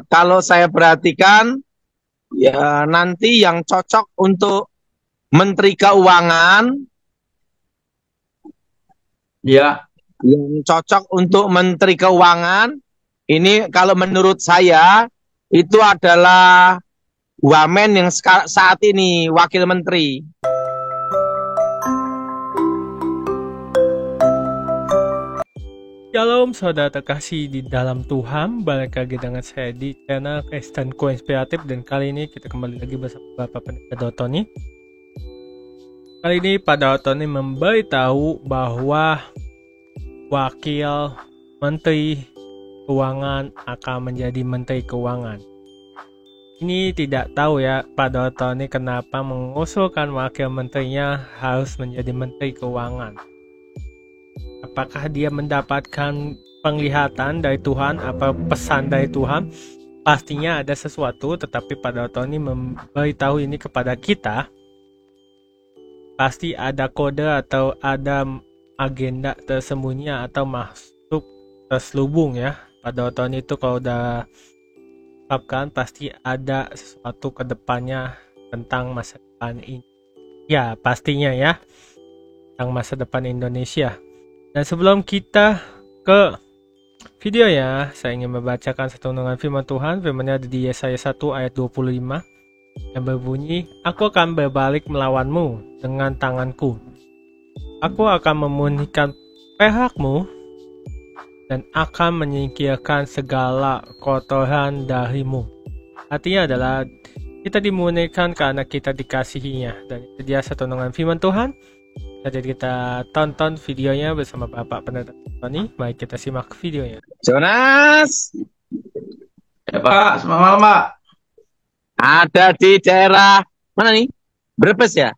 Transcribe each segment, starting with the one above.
Kalau saya perhatikan, ya nanti yang cocok untuk Menteri Keuangan, Ya, yang cocok untuk Menteri Keuangan, ini kalau menurut saya itu adalah Wamen yang saat ini Wakil Menteri. Shalom saudara terkasih di dalam Tuhan, balik lagi dengan saya di channel Kristenku Inspiratif, dan kali ini kita kembali lagi bersama Bapak Pendeta Dotoni. Kali ini Pak Dotoni memberitahu bahwa Wakil Menteri Keuangan akan menjadi Menteri Keuangan. Ini tidak tahu ya Pak Dotoni kenapa mengusulkan Wakil Menterinya harus menjadi Menteri Keuangan. Apakah dia mendapatkan penglihatan dari Tuhan atau pesan dari Tuhan? Pastinya ada sesuatu, tetapi pada waktu ini memberitahu ini kepada kita. Pasti ada kode atau ada agenda tersembunyi atau masuk terselubung ya. Pada waktu ini itu kalau udah ungkapkan pasti ada sesuatu ke depannya tentang masa depan ini. Ya, pastinya ya. Tentang masa depan Indonesia. Dan sebelum kita ke videonya, saya ingin membacakan satu renungan firman Tuhan. Firman-Nya ada di Yesaya 1 ayat 25 yang berbunyi, "Aku akan berbalik melawanmu dengan tanganku. Aku akan memurnikan perakmu dan akan menyingkirkan segala kotoran darimu." Artinya adalah kita dimurnikan karena kita dikasihinya. Dan itu dia satu renungan firman Tuhan. Jadi kita tonton videonya bersama Bapak Pendeta Tony. Mari kita simak videonya. Jonas, ya Pak, selamat malam Pak. ada di daerah mana nih? Brebes ya?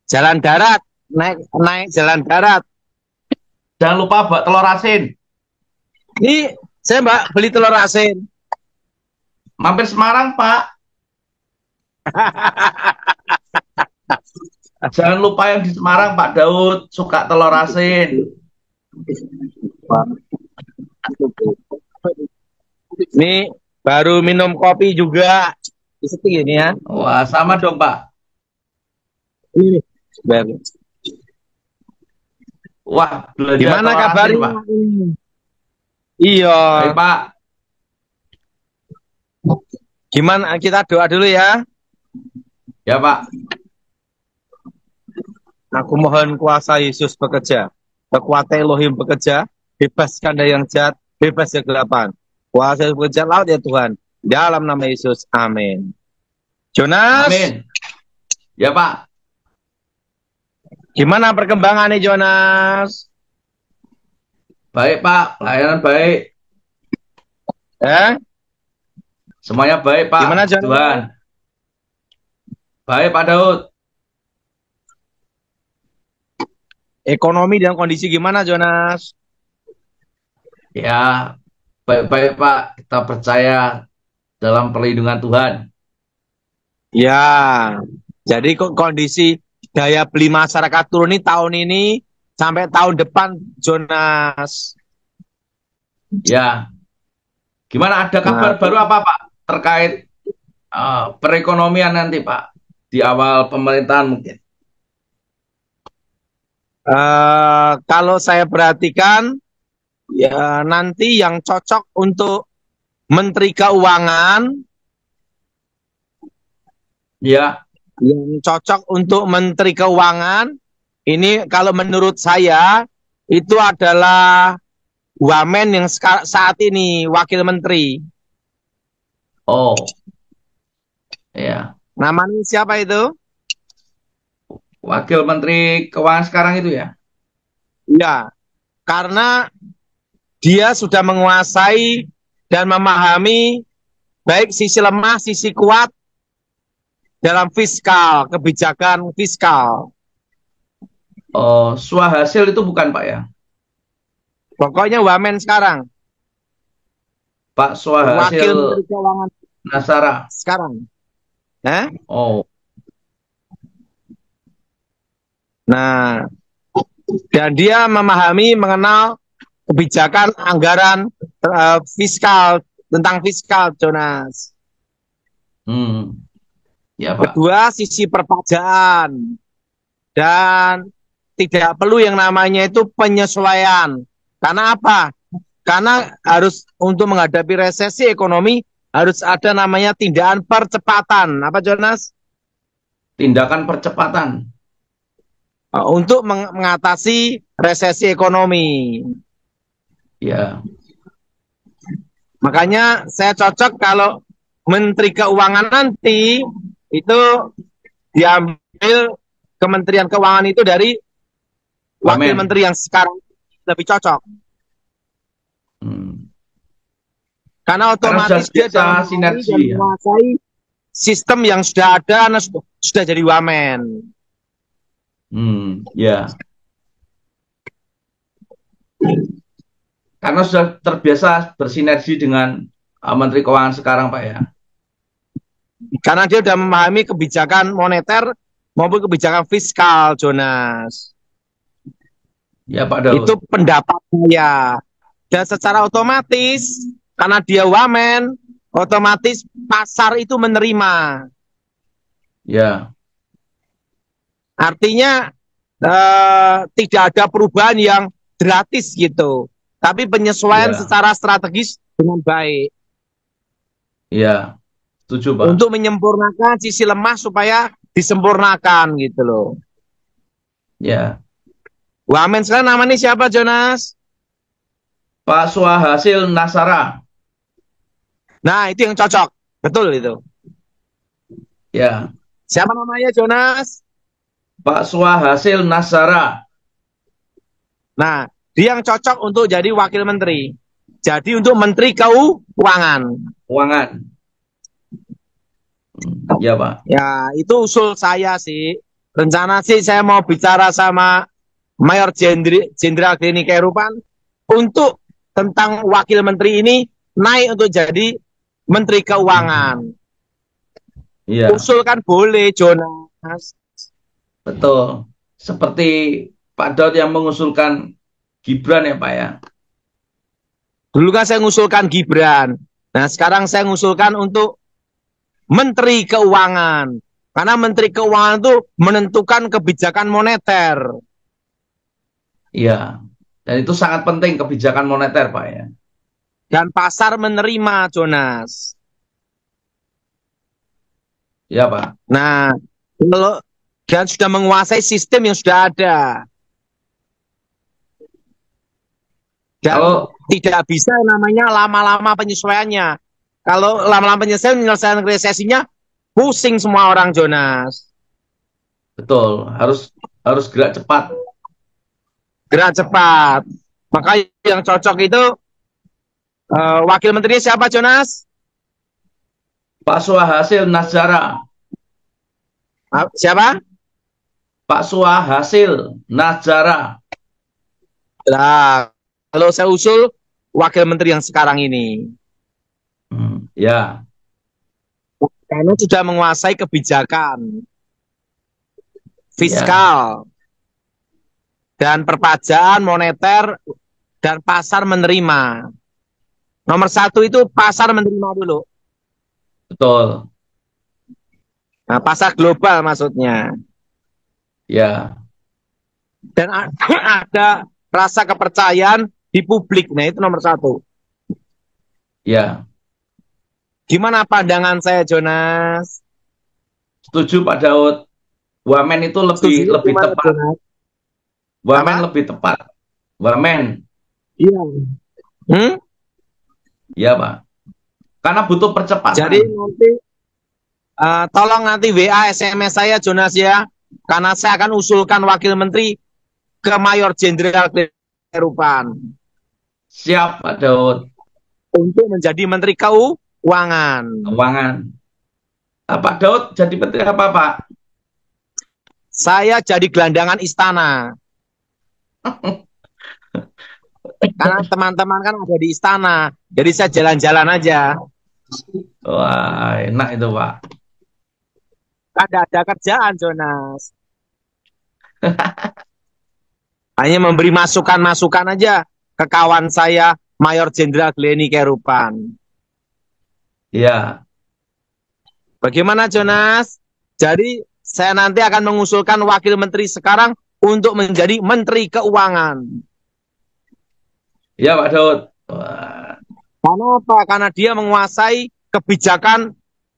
Jalan darat, naik jalan darat. Jangan lupa buat telur asin. Ini saya Mbak beli telur asin. Mampir Semarang Pak. Jangan lupa yang di Semarang Pak Daud suka telur asin. Ini baru minum kopi juga. Seperti ini ya. Wah, sama dong Pak. Ini baru. Wah, belanja Gimana telur kabarnya? asin Pak. Iya. Baik Pak. Gimana, kita doa dulu ya. Ya Pak. Aku mohon kuasa Yesus bekerja, kekuatan Elohim bekerja, bebaskan dari yang jahat, bebas dari kegelapan. Kuasa Yesus bekerja laut ya Tuhan. Dalam nama Yesus, amin. Jonas, Amin. Ya Pak. gimana perkembangannya Jonas? Baik Pak, pelayanan baik. Semuanya baik Pak. Gimana Jonas? Tuhan. Baik Pak Daud. Ekonomi dan kondisi gimana Jonas? Ya, baik-baik Pak. Kita percaya dalam perlindungan Tuhan. Ya, jadi kondisi daya beli masyarakat turun ini tahun ini sampai tahun depan Jonas. Ya, gimana, ada kabar baru apa Pak terkait perekonomian nanti Pak di awal pemerintahan mungkin? Kalau saya perhatikan, ya nanti yang cocok untuk Menteri Keuangan, Ya, yang cocok untuk Menteri Keuangan, ini kalau menurut saya itu adalah Wamen yang saat ini Wakil Menteri. oh, ya, Namanya siapa itu? Wakil Menteri Keuangan sekarang itu ya? Ya, karena dia sudah menguasai dan memahami baik sisi lemah, sisi kuat dalam fiskal, kebijakan fiskal. Oh, Swahasil itu bukan Pak ya? Pokoknya Wamen sekarang. Pak Wakil Swahasil Menteri Keuangan Nasara. sekarang. Oh, Nah, dan dia memahami, mengenal kebijakan anggaran fiskal tentang fiskal, Jonas. Ya, Pak. Kedua, sisi perpajaan. Dan tidak perlu yang namanya itu penyesuaian. Karena apa? Karena harus untuk menghadapi resesi ekonomi harus ada namanya tindakan percepatan. Apa, Jonas? Tindakan percepatan. Untuk mengatasi resesi ekonomi. Ya. Makanya saya cocok kalau Menteri Keuangan nanti itu diambil Kementerian Keuangan itu dari Wakil Menteri yang sekarang lebih cocok. Karena otomatis dia dalam sinergi, menguasai sistem yang sudah ada, sudah jadi wamen. Ya. Karena sudah terbiasa bersinergi dengan Menteri Keuangan sekarang, Pak, ya. Karena dia sudah memahami kebijakan moneter maupun kebijakan fiskal, Jonas. Ya, Pak Daud. Itu pendapat saya. Dan secara otomatis, karena dia wamen, otomatis pasar itu menerima. Ya. Artinya tidak ada perubahan yang gratis gitu, tapi penyesuaian secara strategis dengan baik. Iya, setuju, Pak. Untuk menyempurnakan sisi lemah supaya disempurnakan gitu loh. Ya. Wamen sekarang namanya siapa, Jonas? Pak Swahasil Nasara. Nah, itu yang cocok. Betul itu. Ya. Siapa namanya, Jonas? Pak Swahasil Nasara. Nah, dia yang cocok untuk jadi wakil menteri. Jadi untuk Menteri Keuangan. Ya, Pak. Ya, itu usul saya sih. Rencana sih saya mau bicara sama Mayor Jenderal Glenny Khairupan untuk tentang wakil menteri ini naik untuk jadi Menteri Keuangan. Iya. Usulkan boleh, Jonas. Betul. Seperti Pak Daud yang mengusulkan Gibran ya, Pak, ya. Dulu kan saya mengusulkan Gibran. Nah, sekarang saya mengusulkan untuk Menteri Keuangan. Karena Menteri Keuangan itu menentukan kebijakan moneter. Iya. Dan itu sangat penting kebijakan moneter, Pak, ya. Dan pasar menerima, Jonas. Iya, Pak. Nah, kalau dan sudah menguasai sistem yang sudah ada. Dan tidak bisa namanya lama-lama penyesuaiannya. Kalau lama-lama penyelesaian resesinya, pusing semua orang, Jonas. Betul, harus gerak cepat. Gerak cepat. Maka yang cocok itu wakil menterinya siapa, Jonas? Pak Swahasil Nazara. Siapa? Pak Swahasil Nazara. Nah, kalau saya usul wakil menteri yang sekarang ini. Ya. Karena sudah menguasai kebijakan fiskal dan perpajaan moneter dan pasar menerima. Nomor satu itu pasar menerima dulu. Betul. Nah, pasar global maksudnya. Ya. Dan ada rasa kepercayaan di publik. Nah, itu nomor satu. Ya. Gimana pandangan saya, Jonas? Setuju, Pak Daud. Wamen itu lebih tepat. Jonas? Wamen apa? Lebih tepat. Wamen. Iya. Iya, Pak. Karena butuh percepatan. Jadi nanti tolong nanti WA SMS saya, Jonas, ya. Karena saya akan usulkan wakil menteri ke Mayor Jenderal Khairupan. Siap, Pak Daud. Untuk menjadi Menteri Keuangan. Pak Daud jadi menteri apa, Pak? Saya jadi gelandangan istana. Karena teman-teman kan ada di istana. Jadi saya jalan-jalan aja. Wah, enak itu, Pak. Ada kerjaan, Jonas. Hanya memberi masukan-masukan aja ke kawan saya, Mayor Jenderal Glenny Khairupan. Ya, Bagaimana Jonas? Jadi saya nanti akan mengusulkan wakil menteri sekarang untuk menjadi menteri keuangan. ya Pak Daud. Wah, Karena apa? Karena dia menguasai kebijakan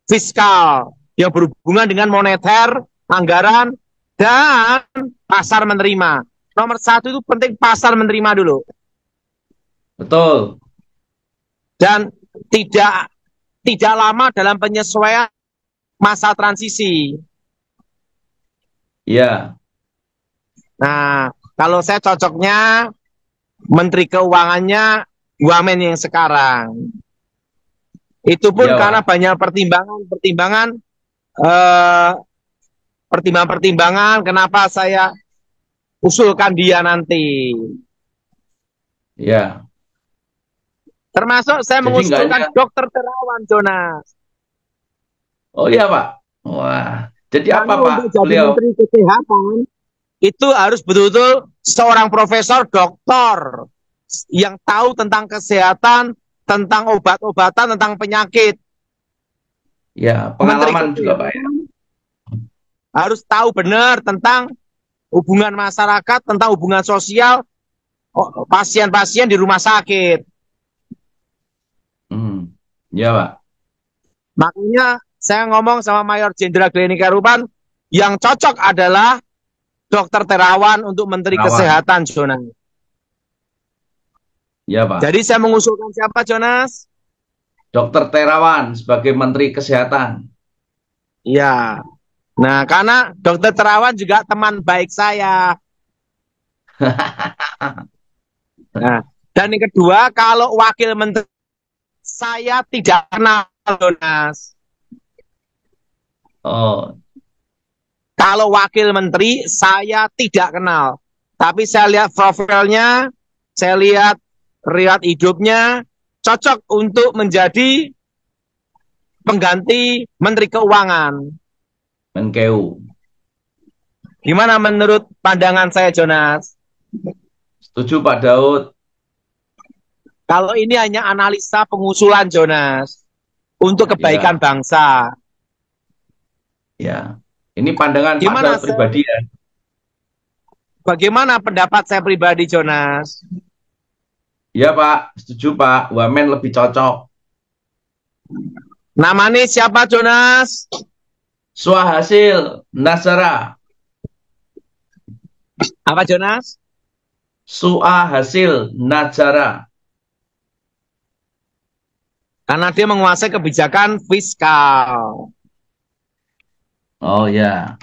fiskal yang berhubungan dengan moneter, anggaran, dan pasar menerima. Nomor satu itu penting pasar menerima dulu. betul. Dan tidak lama dalam penyesuaian masa transisi. Ya, Nah, kalau saya cocoknya menteri keuangannya Wamen yang sekarang. Itu pun ya karena Pak. banyak pertimbangan kenapa saya usulkan dia nanti. Ya, Termasuk saya jadi nggak mengusulkan hanya. Dokter Terawan, Jonas. Oh iya Pak. Wah, jadi apa Karena Pak untuk jadi beliau? menteri kesehatan itu harus betul-betul seorang profesor doktor yang tahu tentang kesehatan, tentang obat-obatan, tentang penyakit. Ya, Menteri pengalaman juga Pak ya. kesehatan harus tahu benar tentang hubungan masyarakat, tentang hubungan sosial pasien-pasien di rumah sakit. Hmm. Ya Pak. Makanya saya ngomong sama Mayor Jenderal Glenny Kerupan, yang cocok adalah Dokter Terawan untuk Menteri Terawan. Kesehatan, Jonas. Ya Pak. Jadi saya mengusulkan siapa, Jonas? Dokter Terawan sebagai Menteri Kesehatan. Iya. Nah, karena Dokter Terawan juga teman baik saya. Nah, dan yang kedua, kalau wakil menteri saya tidak kenal, Jonas. Oh, Kalau wakil menteri saya tidak kenal. Tapi saya lihat profilnya, saya lihat riwayat hidupnya, cocok untuk menjadi pengganti Menteri Keuangan. Menkeu. Gimana menurut pandangan saya, Jonas? Setuju Pak Daud. Kalau ini hanya analisa pengusulan, Jonas, untuk kebaikan Ya, bangsa. ya. Ini pandangan Pak Gimana Daud pribadi ya. Bagaimana pendapat saya pribadi, Jonas? Ya Pak, setuju Pak. Wamen lebih cocok. Namanya siapa, Jonas? Suhasil Nasara. Apa, Jonas? Suhasil Najara. Karena dia menguasai kebijakan fiskal. Oh ya.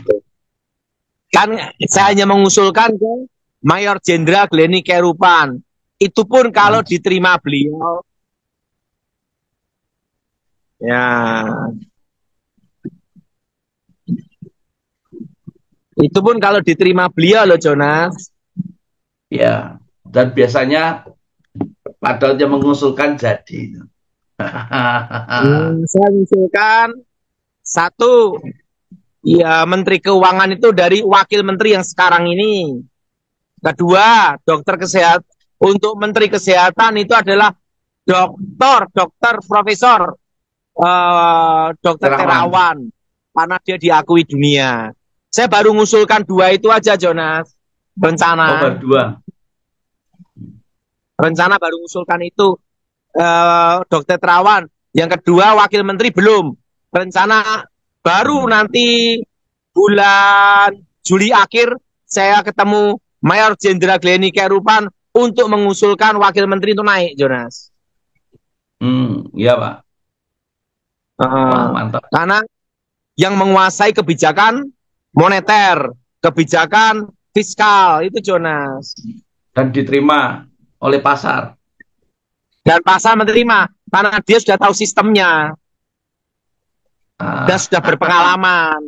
Kan saya hanya mengusulkan ke Mayor Jenderal Glenny Kerupan. Itu pun kalau diterima beliau. Ya. Itu pun kalau diterima beliau loh, Jonas. Ya. Dan biasanya Pak Daud yang mengusulkan jadi. Saya mengusulkan satu, ya Menteri Keuangan itu dari wakil menteri yang sekarang ini. Kedua, dokter kesehatan. Untuk Menteri Kesehatan itu adalah dokter, profesor, dokter Terawan. Karena dia diakui dunia. Saya baru mengusulkan dua itu aja, Jonas. Rencana. Oh, berdua. Rencana baru mengusulkan itu. Dokter Terawan. Yang kedua, wakil menteri belum. Rencana baru nanti bulan Juli akhir saya ketemu Mayor Jenderal Glenny Kerupan untuk mengusulkan wakil menteri itu naik, Jonas. Iya Pak. Wah, mantap. Karena yang menguasai kebijakan moneter, kebijakan fiskal itu, Jonas. Dan diterima oleh pasar. Dan pasar menerima karena dia sudah tahu sistemnya. Dan sudah berpengalaman.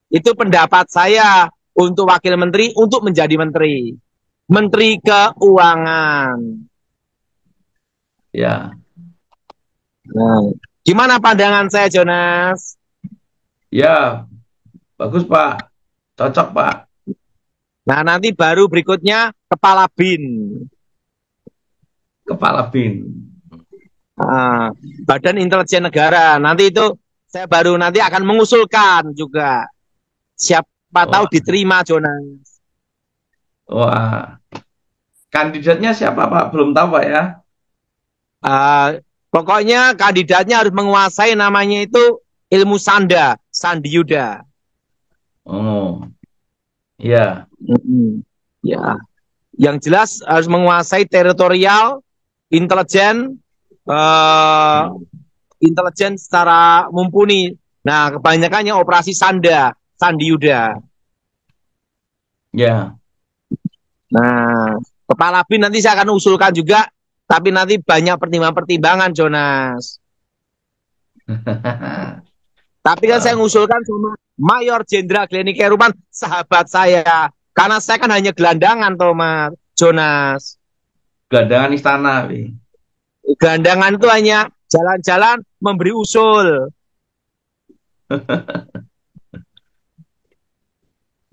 Itu pendapat saya untuk wakil menteri untuk menjadi menteri. Menteri Keuangan. Ya. Nah, gimana pandangan saya, Jonas? Ya, bagus Pak. Cocok Pak. Nah, nanti baru berikutnya Kepala BIN. Kepala BIN. Badan Intelijen Negara. Nanti itu saya baru nanti akan mengusulkan juga. Siapa tahu Wah, diterima, Jonas. wah. Kandidatnya siapa Pak? Belum tahu Pak ya. Pokoknya kandidatnya harus menguasai namanya itu ilmu sanda, Sandi Yuda. Oh, iya. Ya, yang jelas harus menguasai teritorial, intelijen, eh, intelijen secara mumpuni. Nah, kebanyakannya operasi sanda, Sandi Yuda. Ya. Nah, kepala BIN nanti saya akan usulkan juga, tapi nanti banyak pertimbangan-pertimbangan, Jonas. Tapi kan saya Wah, mengusulkan sama Mayor Jenderal Glenny Kerupan, sahabat saya. Karena saya kan hanya gelandangan, Thomas, Jonas. gelandangan istana, Wi. Gelandangan itu hanya jalan-jalan memberi usul.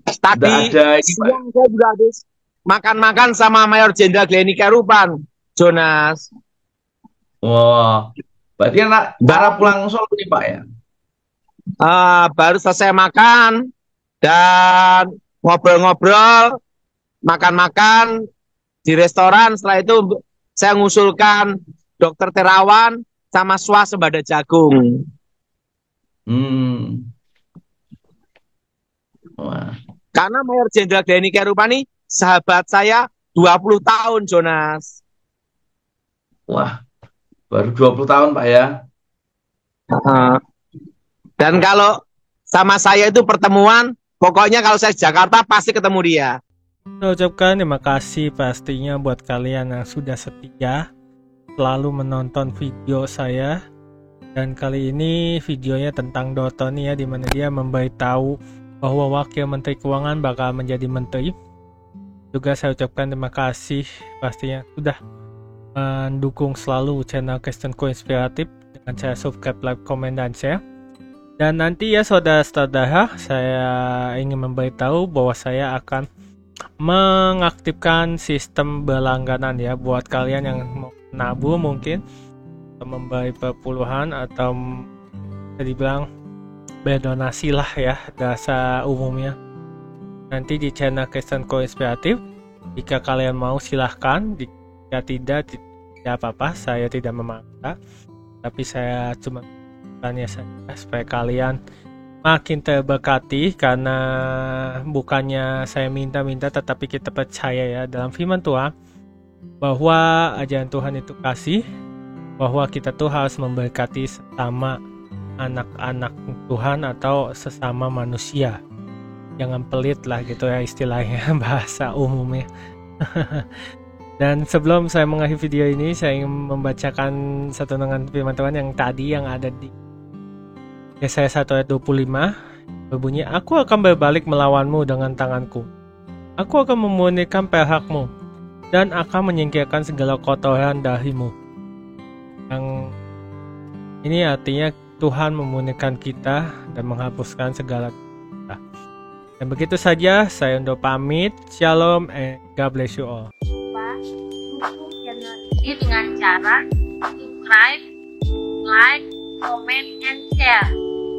Nggak Tadi ada ini Pak. siang saya juga habis makan-makan sama Mayor Jenderal Glenny Kerupan, Jonas. Wah, berarti anak arah pulang Solo nih Pak ya. Baru selesai makan dan ngobrol-ngobrol, makan-makan di restoran. Setelah itu saya ngusulkan Dokter Terawan sama swasembada jagung. Hmm. Wah, Karena Mayor Jenderal Glenny Kerupani sahabat saya 20 tahun, Jonas. wah, baru 20 tahun Pak ya. Dan kalau sama saya itu pertemuan, pokoknya kalau saya di Jakarta pasti ketemu dia. Saya ucapkan terima kasih pastinya buat kalian yang sudah setia selalu menonton video saya. Dan kali ini videonya tentang Dotoni ya, dimana dia memberitahu bahwa Wakil Menteri Keuangan bakal menjadi menteri. Juga saya ucapkan terima kasih pastinya sudah mendukung selalu channel Kristen Inspiratif dengan cara subscribe, like, komen, dan share. Dan nanti ya saudara-saudara, saya ingin memberitahu bahwa saya akan mengaktifkan sistem berlangganan ya buat kalian yang mau nabur mungkin memberi perpuluhan atau bisa dibilang berdonasi lah ya dasar umumnya nanti di channel Kristen Inspiratif. Jika kalian mau silahkan, jika tidak apa-apa, saya tidak memaksa, tapi saya cuma tanya saja supaya kalian makin terberkati, karena bukannya saya minta-minta tetapi kita percaya ya dalam firman Tuhan bahwa ajaran Tuhan itu kasih, bahwa kita tuh harus memberkati sesama anak-anak Tuhan atau sesama manusia. Jangan pelit lah gitu ya istilahnya bahasa umumnya. Dan sebelum saya mengakhiri video ini, saya ingin membacakan satu dengan firman Tuhan yang tadi yang ada di Yesaya 1 ayat 25 berbunyi, "Aku akan berbalik melawanmu dengan tanganku. Aku akan memurnikan perhakmu dan akan menyingkirkan segala kotoran darimu." Yang ini artinya Tuhan memurnikan kita dan menghapuskan segala kita. Dan begitu saja, saya undur pamit. Shalom and God bless you all. Dukung channel ini dengan cara subscribe, like, comment, and share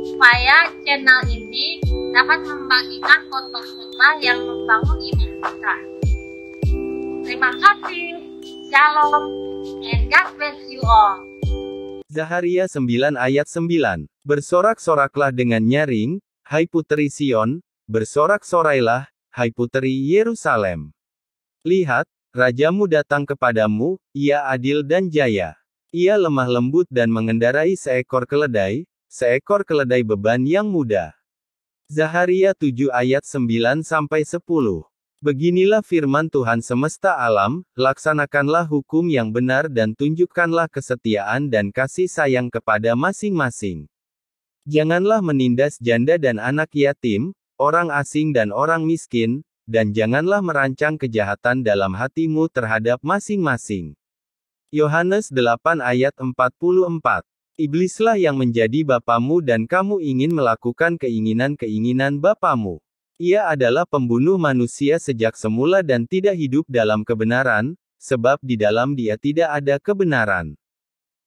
supaya channel ini dapat membagikan konten-konten yang membangun iman kita. Terima kasih. Shalom and God bless you all. Zaharia 9 ayat 9. Bersorak-soraklah dengan nyaring, hai puteri Sion, bersorak-sorailah, hai puteri Yerusalem. Lihat, rajamu datang kepadamu, ia adil dan jaya. Ia lemah lembut dan mengendarai seekor keledai beban yang mudah. Zaharia 7 ayat 9-10. Beginilah firman Tuhan semesta alam, laksanakanlah hukum yang benar dan tunjukkanlah kesetiaan dan kasih sayang kepada masing-masing. Janganlah menindas janda dan anak yatim, orang asing dan orang miskin, dan janganlah merancang kejahatan dalam hatimu terhadap masing-masing. Yohanes 8 ayat 44. Iblislah yang menjadi bapamu dan kamu ingin melakukan keinginan-keinginan bapamu. Ia adalah pembunuh manusia sejak semula dan tidak hidup dalam kebenaran, sebab di dalam dia tidak ada kebenaran.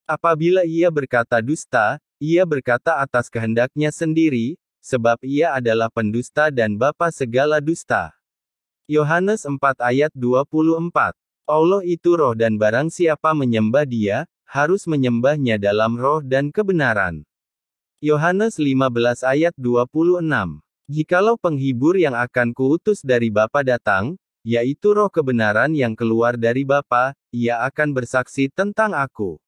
Apabila ia berkata dusta, ia berkata atas kehendaknya sendiri, sebab ia adalah pendusta dan bapa segala dusta. Yohanes 4 ayat 24. Allah itu roh dan barang siapa menyembah dia, harus menyembahnya dalam roh dan kebenaran. Yohanes 15 ayat 26. Jikalau penghibur yang akan kuutus dari Bapa datang, yaitu roh kebenaran yang keluar dari Bapa, ia akan bersaksi tentang aku.